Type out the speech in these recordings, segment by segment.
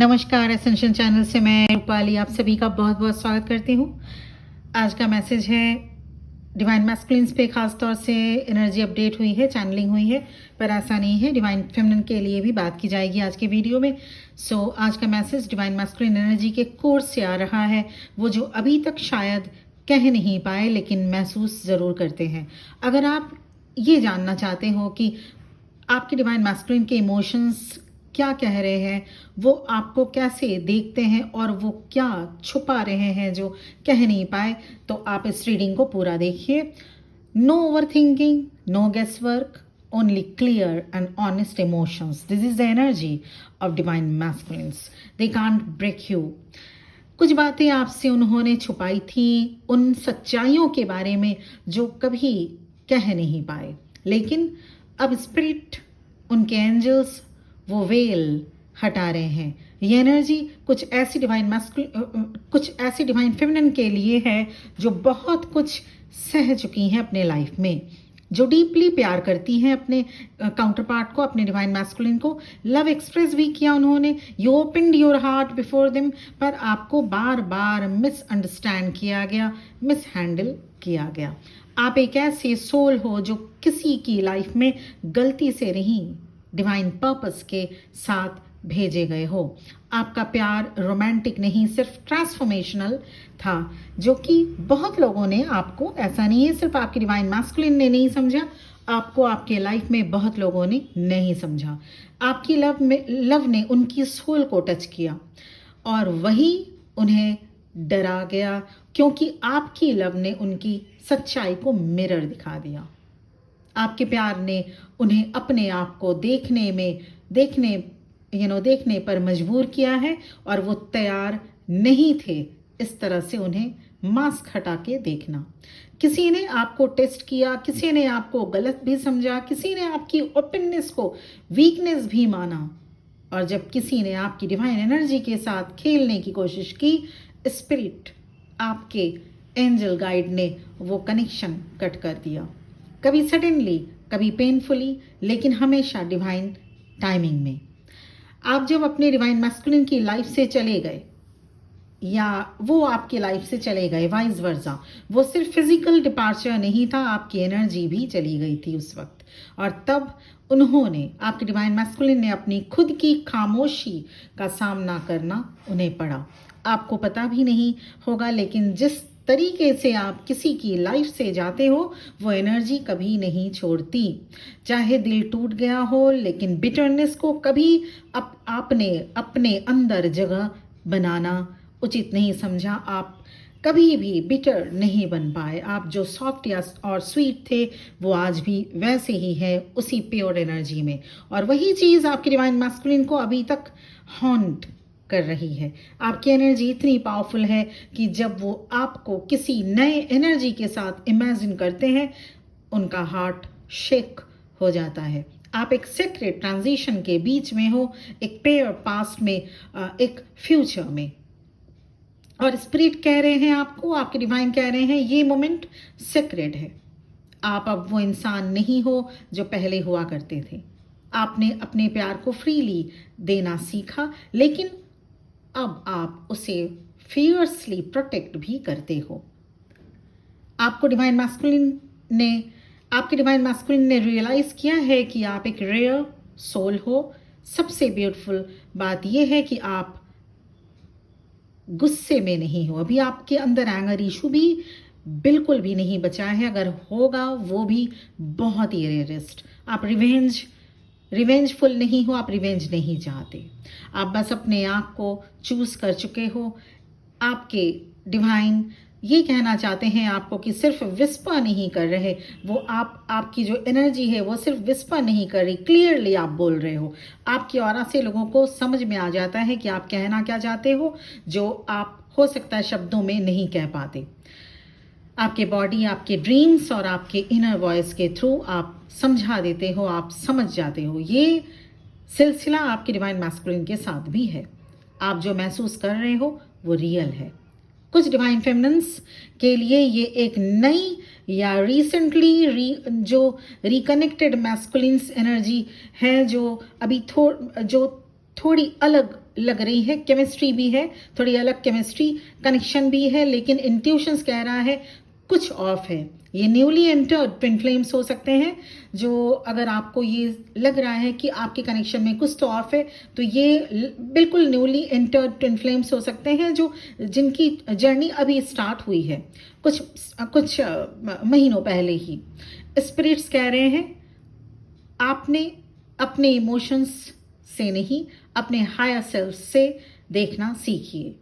नमस्कार, essential channel से मैं रूपाली आप सभी का बहुत बहुत स्वागत करती हूँ। आज का मैसेज है डिवाइन मैस्कुलिन्स पे, खास तौर से एनर्जी अपडेट हुई है, चैनलिंग हुई है, पर ऐसा नहीं है, डिवाइन फेमिनिन के लिए भी बात की जाएगी आज के वीडियो में। आज का मैसेज डिवाइन मैस्कुलिन एनर्जी के कोर्स से आ रहा है, वो जो अभी तक शायद कह नहीं पाए लेकिन महसूस ज़रूर करते हैं। अगर आप ये जानना चाहते हो कि आपके डिवाइन मैस्कुलिन के इमोशंस क्या कह रहे हैं, वो आपको कैसे देखते हैं और वो क्या छुपा रहे हैं जो कह नहीं पाए, तो आप इस रीडिंग को पूरा देखिए। No over thinking, no guess work, only clear and honest emotions. This is the energy of divine masculines. They can't break you. कुछ बातें आपसे उन्होंने छुपाई थी, उन सच्चाइयों के बारे में जो कभी कह नहीं पाए, लेकिन अब स्पिरिट, उनके एंजल्स वो वेल हटा रहे हैं। ये एनर्जी कुछ ऐसी डिवाइन फेमिनिन के लिए है जो बहुत कुछ सह चुकी हैं अपने लाइफ में, जो डीपली प्यार करती हैं अपने काउंटर पार्ट को, अपने डिवाइन मैस्कुलिन को। लव एक्सप्रेस भी किया उन्होंने, you opened your heart before them, पर आपको बार बार मिसअंडरस्टैंड किया गया, मिस हैंडल किया गया। आप एक ऐसे सोल हो जो किसी की लाइफ में गलती से नहीं, डिवाइन पर्पस के साथ भेजे गए हो। आपका प्यार रोमांटिक नहीं, सिर्फ ट्रांसफॉर्मेशनल था, जो कि बहुत लोगों ने आपको, ऐसा नहीं है सिर्फ आपके डिवाइन मैस्कुलिन ने नहीं समझा, आपको आपके लाइफ में बहुत लोगों ने नहीं समझा। आपकी लव ने उनकी सोल को टच किया और वही उन्हें डरा गया, क्योंकि आपकी लव ने उनकी सच्चाई को मिरर दिखा दिया। आपके प्यार ने उन्हें अपने आप को देखने पर मजबूर किया है, और वो तैयार नहीं थे इस तरह से उन्हें मास्क हटा के देखना। किसी ने आपको टेस्ट किया, किसी ने आपको गलत भी समझा, किसी ने आपकी ओपननेस को वीकनेस भी माना, और जब किसी ने आपकी डिवाइन एनर्जी के साथ खेलने की कोशिश की, स्पिरिट, आपके एंजल गाइड ने वो कनेक्शन कट कर दिया। कभी सडनली, कभी पेनफुली, लेकिन हमेशा डिवाइन टाइमिंग में। आप जब अपने डिवाइन मैस्कुलिन की लाइफ से चले गए, या वो आपकी लाइफ से चले गए, वाइस वर्सा, वो सिर्फ फिजिकल डिपार्चर नहीं था, आपकी एनर्जी भी चली गई थी उस वक्त। और तब उन्होंने, आपके डिवाइन मैस्कुलिन ने, अपनी खुद की खामोशी का सामना करना उन्हें पड़ा। आपको पता भी नहीं होगा, लेकिन जिस तरीके से आप किसी की लाइफ से जाते हो, वो एनर्जी कभी नहीं छोड़ती। चाहे दिल टूट गया हो, लेकिन बिटरनेस को कभी आपने अपने अंदर जगह बनाना उचित नहीं समझा। आप कभी भी बिटर नहीं बन पाए। आप जो सॉफ्ट और स्वीट थे, वो आज भी वैसे ही है, उसी प्योर एनर्जी में। और वही चीज़ आपके डिवाइन मैस्कुलिन को अभी तक हॉन्ट कर रही है। आपकी एनर्जी इतनी पावरफुल है कि जब वो आपको किसी नए एनर्जी के साथ इमेजिन करते हैं, उनका हार्ट शेक हो जाता है। आप एक सीक्रेट ट्रांजिशन के बीच में हो, एक पेयर पास्ट में, एक फ्यूचर में, और स्पिरिट कह रहे हैं आपको, आपके डिवाइन कह रहे हैं, ये मोमेंट सीक्रेट है। आप अब वो इंसान नहीं हो जो पहले हुआ करते थे। आपने अपने प्यार को फ्रीली देना सीखा, लेकिन अब आप उसे फियर्सली प्रोटेक्ट भी करते हो। आपके डिवाइन मैस्कुलिन ने रियलाइज किया है कि आप एक रेयर सोल हो। सबसे ब्यूटीफुल बात यह है कि आप गुस्से में नहीं हो। अभी आपके अंदर एंगर इशू भी बिल्कुल भी नहीं बचा है, अगर होगा वो भी बहुत ही रेयरेस्ट। आप रिवेंजफुल नहीं हो, आप रिवेंज नहीं चाहते, आप बस अपने आप को चूज कर चुके हो। आपके डिवाइन ये कहना चाहते हैं आपको कि सिर्फ विस्पर नहीं कर रहे वो, आपकी जो एनर्जी है वो सिर्फ विस्पर नहीं कर रही, क्लियरली आप बोल रहे हो। आपकी ऑरा से लोगों को समझ में आ जाता है कि आप कहना क्या चाहते हो, जो आप हो सकता है शब्दों में नहीं कह पाते। आपके बॉडी, आपके ड्रीम्स और आपके इनर वॉइस के थ्रू आप समझा देते हो, आप समझ जाते हो। ये सिलसिला आपके डिवाइन मैस्कुलिन के साथ भी है। आप जो महसूस कर रहे हो वो रियल है। कुछ डिवाइन फेमिनिन्स के लिए ये एक नई या रिसेंटली जो रिकनेक्टेड मैस्कुलिन्स एनर्जी है, जो अभी थोड़ी अलग लग रही है, केमिस्ट्री भी है, थोड़ी अलग केमिस्ट्री, कनेक्शन भी है, लेकिन इंट्यूशंस कह रहा है कुछ ऑफ है। ये न्यूली एंटर्ड ट्विन फ्लेम्स हो सकते हैं, जो अगर आपको ये लग रहा है कि आपके कनेक्शन में कुछ तो ऑफ है, तो ये बिल्कुल न्यूली एंटर्ड ट्विन फ्लेम्स हो सकते हैं, जो जिनकी जर्नी अभी स्टार्ट हुई है कुछ महीनों पहले ही। स्पिरिट्स कह रहे हैं आपने अपने इमोशंस से नहीं, अपने हायर सेल्फ से देखना सीखिए।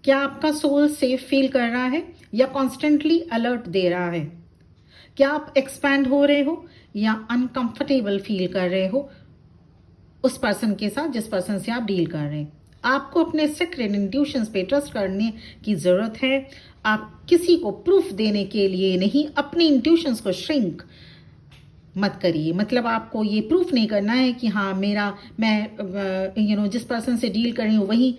क्या आपका सोल सेफ फील कर रहा है या कॉन्स्टेंटली अलर्ट दे रहा है? क्या आप एक्सपैंड हो रहे हो या अनकंफर्टेबल फील कर रहे हो उस पर्सन के साथ जिस पर्सन से आप डील कर रहे हैं? आपको अपने सीक्रेट इंट्यूशंस पे ट्रस्ट करने की ज़रूरत है। आप किसी को प्रूफ देने के लिए नहीं, अपनी इंट्यूशंस को श्रिंक मत करिए। मतलब आपको ये प्रूफ नहीं करना है कि हाँ मैं जिस पर्सन से डील कर रही हूँ वही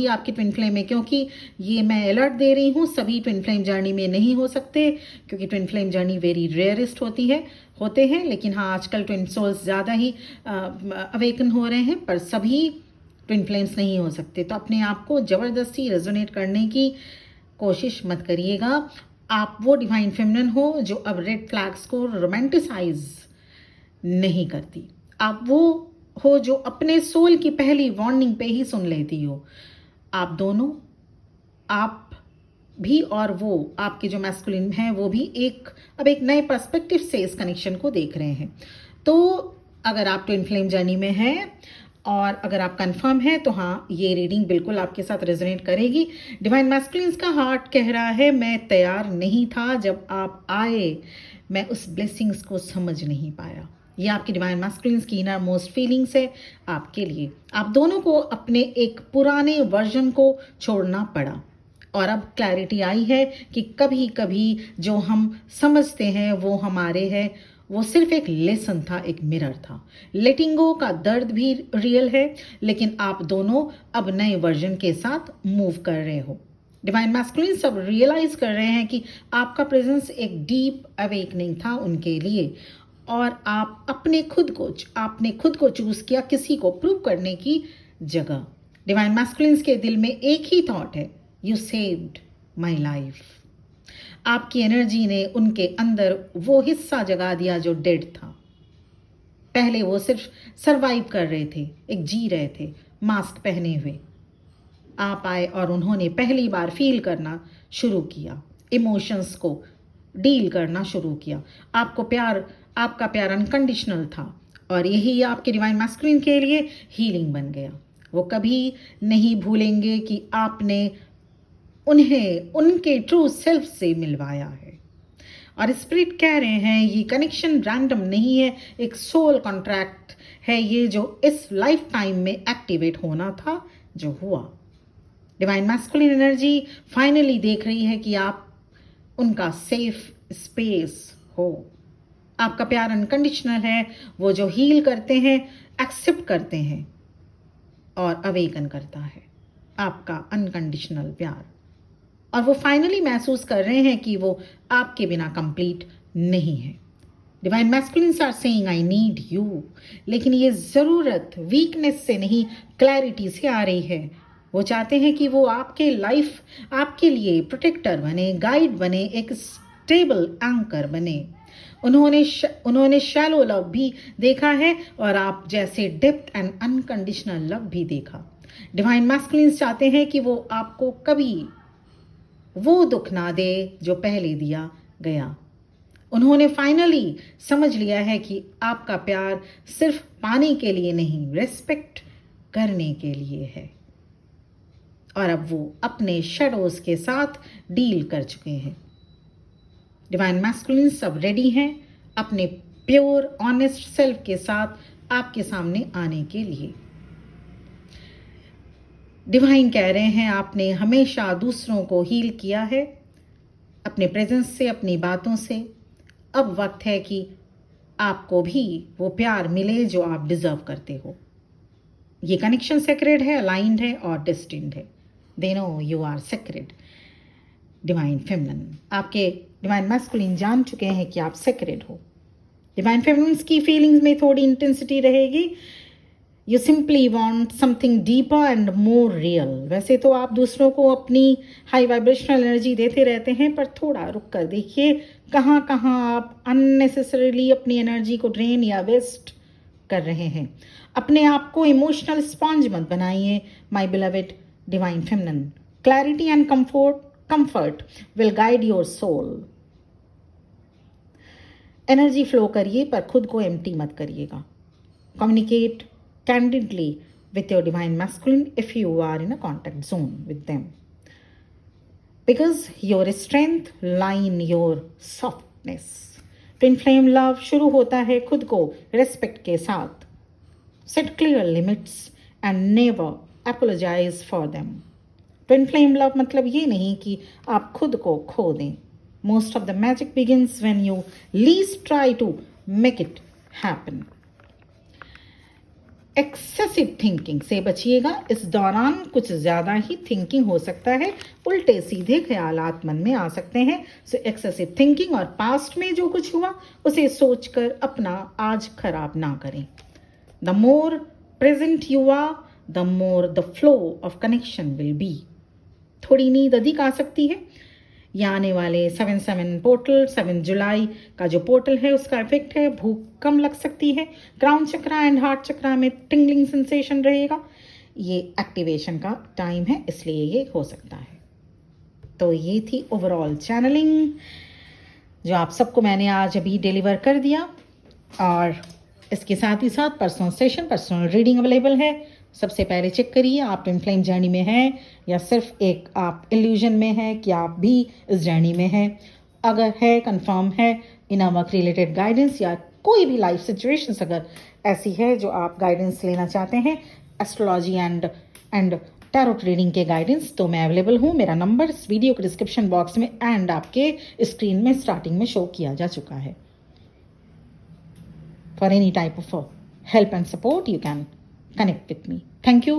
आपकी ट्विन फ्लेम है, क्योंकि ये मैं अलर्ट दे रही हूँ। सभी ट्विन फ्लेम जर्नी में नहीं हो सकते, क्योंकि twin flame journey very rarest होते हैं, लेकिन हाँ आजकल ट्विन सोल्स ज़्यादा ही अवेकन हो रहे हैं, पर सभी ट्विन फ्लेम्स नहीं हो सकते। तो अपने आप को ज़बरदस्ती रेजोनेट करने की कोशिश मत करिएगा। आप वो डिवाइन फेमिनिन हो जो अब रेड फ्लैग्स को रोमांटिसाइज नहीं करती। आप वो हो जो अपने सोल की पहली वार्निंग पे ही सुन लेती हो। आप दोनों, आप भी और वो आपके जो मैस्कुलिन हैं वो भी अब एक नए पर्सपेक्टिव से इस कनेक्शन को देख रहे हैं। तो अगर आप ट्विन फ्लेम जर्नी में हैं और अगर आप कंफर्म है तो हाँ, ये रीडिंग बिल्कुल आपके साथ रेजोनेट करेगी। डिवाइन मैस्कुलिन्स का हार्ट कह रहा है मैं तैयार नहीं था, जब आप आए मैं उस ब्लेसिंग्स को समझ नहीं पाया। ये आपकी डिवाइन मैस्कुलिन्स की इनर मोस्ट फीलिंग्स है आपके लिए। आप दोनों को अपने एक पुराने वर्जन को छोड़ना पड़ा और अब क्लैरिटी आई है कि कभी कभी जो हम समझते हैं वो हमारे हैं, वो सिर्फ एक लेसन था, एक मिरर था। लेटिंग गो का दर्द भी रियल है, लेकिन आप दोनों अब नए वर्जन के साथ मूव कर रहे हो। डिवाइन मैस्कुलिन सब रियलाइज कर रहे हैं कि आपका प्रेजेंस एक डीप अवेकनिंग था उनके लिए, और आपने खुद को चूज किया किसी को प्रूव करने की जगह। डिवाइन मैस्कुलिन्स के दिल में एक ही थॉट है, यू सेव्ड माई लाइफ। आपकी एनर्जी ने उनके अंदर वो हिस्सा जगा दिया जो डेड था। पहले वो सिर्फ सरवाइव कर रहे थे, एक जी रहे थे मास्क पहने हुए। आप आए और उन्होंने पहली बार फील करना शुरू किया, इमोशंस को डील करना शुरू किया। आपका प्यार अनकंडीशनल था, और यही आपके डिवाइन मैस्कुलिन के लिए हीलिंग बन गया। वो कभी नहीं भूलेंगे कि आपने उन्हें उनके ट्रू सेल्फ से मिलवाया है। और स्पिरिट कह रहे हैं ये कनेक्शन रैंडम नहीं है, एक सोल कॉन्ट्रैक्ट है ये, जो इस लाइफ टाइम में एक्टिवेट होना था, जो हुआ। डिवाइन मैस्कुलिन एनर्जी फाइनली देख रही है कि आप उनका सेफ स्पेस हो। आपका प्यार अनकंडीशनल है, वो जो हील करते हैं, एक्सेप्ट करते हैं और अवेकन करता है आपका अनकंडीशनल प्यार। और वो फाइनली महसूस कर रहे हैं कि वो आपके बिना कंप्लीट नहीं है। Divine masculines are saying I need you, लेकिन ये ज़रूरत वीकनेस से नहीं, क्लैरिटी से आ रही है। वो चाहते हैं कि वो आपके लिए प्रोटेक्टर बने, गाइड बने, एक स्टेबल एंकर बने। उन्होंने शैलो लव भी देखा है और आप जैसे डेप्थ एंड अनकंडीशनल लव भी देखा। डिवाइन मैस्कुलिन्स चाहते हैं कि वो आपको कभी वो दुख ना दे जो पहले दिया गया। उन्होंने फाइनली समझ लिया है कि आपका प्यार सिर्फ पाने के लिए नहीं, रेस्पेक्ट करने के लिए है। और अब वो अपने शेडोज के साथ डील कर चुके हैं। डिवाइन मैस्कुलिन सब रेडी हैं अपने प्योर ऑनेस्ट सेल्फ के साथ आपके सामने आने के लिए। डिवाइन कह रहे हैं आपने हमेशा दूसरों को हील किया है अपने प्रेजेंस से, अपनी बातों से। अब वक्त है कि आपको भी वो प्यार मिले जो आप डिजर्व करते हो। ये कनेक्शन सेक्रेड है, अलाइंड है और डेस्टिन्ड है। They know you are sacred. Divine feminine, आपके डिवाइन मैस्कुलिन जान चुके हैं कि आप सेक्रेड हो। डिवाइन फेमिनिन्स की फीलिंग्स में थोड़ी इंटेंसिटी रहेगी, you simply want something deeper and more real. वैसे तो आप दूसरों को अपनी हाई वाइब्रेशनल एनर्जी देते रहते हैं, पर थोड़ा रुक कर देखिए कहाँ कहाँ आप अननेसेसरीली अपनी एनर्जी को ड्रेन या वेस्ट कर रहे हैं। अपने आप को इमोशनल स्पॉन्ज मत बनाइए my beloved divine feminine. Clarity and comfort will guide your soul. Energy flow करिए पर खुद को एम्प्टी मत करिएगा। Communicate candidly with your divine masculine if you are in a contact zone with them, because your strength lie in your softness. Twin flame love शुरू होता है खुद को respect के साथ। Set clear limits and never apologize for them. Twin flame love मतलब ये नहीं कि आप खुद को खो दें। Most of the magic begins when you least try to make it happen. Excessive thinking से बचिएगा। इस दौरान कुछ ज़्यादा ही थिंकिंग हो सकता है, उल्टे सीधे ख्यालात मन में आ सकते हैं। सो एक्सेसिव थिंकिंग और पास्ट में जो कुछ हुआ उसे सोचकर अपना आज खराब ना करें। The more present you are, the more the flow of connection will be. थोड़ी नींद अधिक आ सकती है। यह आने वाले 7/7 पोर्टल 7 जुलाई का जो पोर्टल है उसका इफेक्ट है। भूख कम लग सकती है। क्राउन चक्रा एंड हार्ट चक्रा में टिंगलिंग सेंसेशन रहेगा। ये एक्टिवेशन का टाइम है, इसलिए ये हो सकता है। तो ये थी ओवरऑल चैनलिंग जो आप सबको मैंने आज अभी डिलीवर कर दिया। और इसके साथ ही साथ personal session, personal reading available है। सबसे पहले चेक करिए आप ट्विन फ्लेम जर्नी में हैं या सिर्फ एक आप इल्यूजन में हैं कि आप भी इस जर्नी में हैं। अगर है, कंफर्म है, इनर वर्क रिलेटेड गाइडेंस या कोई भी लाइफ सिचुएशंस अगर ऐसी है जो आप गाइडेंस लेना चाहते हैं, एस्ट्रोलॉजी एंड टैरोट रीडिंग के गाइडेंस, तो मैं अवेलेबल हूँ। मेरा नंबर इस वीडियो के डिस्क्रिप्शन बॉक्स में एंड आपके स्क्रीन में स्टार्टिंग में शो किया जा चुका है। For any type of help and support you can connect with me. Thank you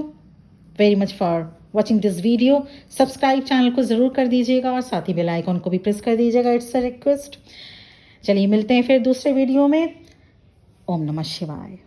very much for watching this video. Subscribe channel को ज़रूर कर दीजिएगा और साथ ही बेल आइकॉन को भी प्रेस कर दीजिएगा। It's a request. चलिए मिलते हैं फिर दूसरे वीडियो में। ओम नमः शिवाय।